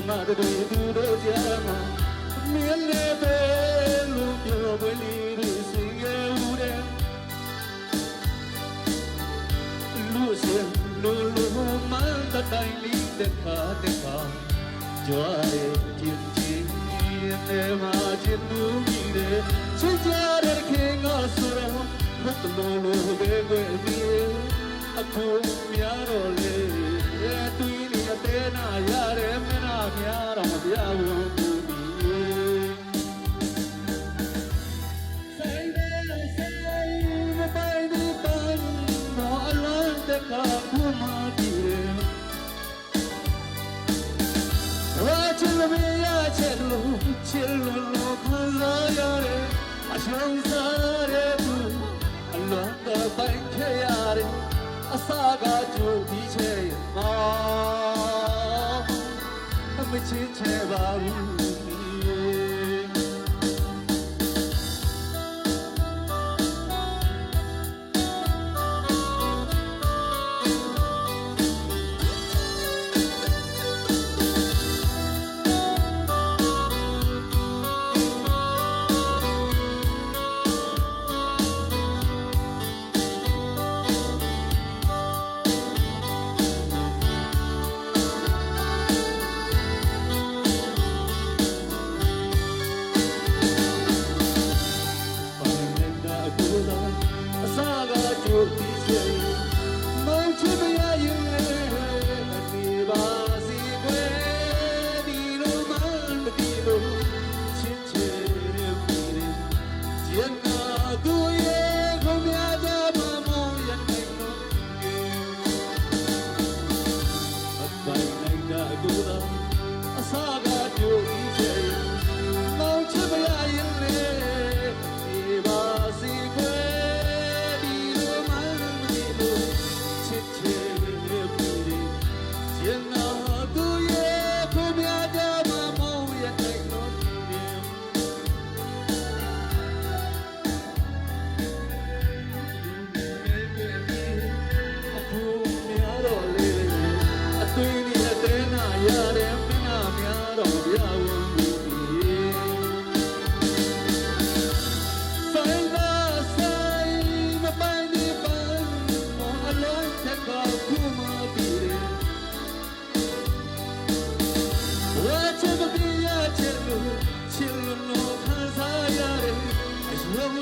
မတွေသူတို့ကြားမှာမင်းလည်းပဲလို့ပြောပွင့်လေးတွေစင်ခဲ့ဦးတယ်လူစင်လူမှန်တဲ့တိုင်းလေးတဲ့ခါကြွားရဲ့ချင်းချင်းနဲ့မှချစ်သူကြီးတယ်ချစ်ကြတဲ့ခင်ကဆိုတော့ဘုတ်လို့ပဲွယ်ပြီးအခုများတော့လေတူးနေတဲ့နာရတဲ့မနာများတော့မပြဘူးချစ်လို့ခံစားရတဲ့အဆောင်စားတဲ့ဘူးအလွန်တော့ပိုင်းခဲ့ရတဲ့အစာကကြိုးပြီးချေမှာမချစ်ချင်ပါဘူးချစ်လို့ခံစားရတဲ့အယုံ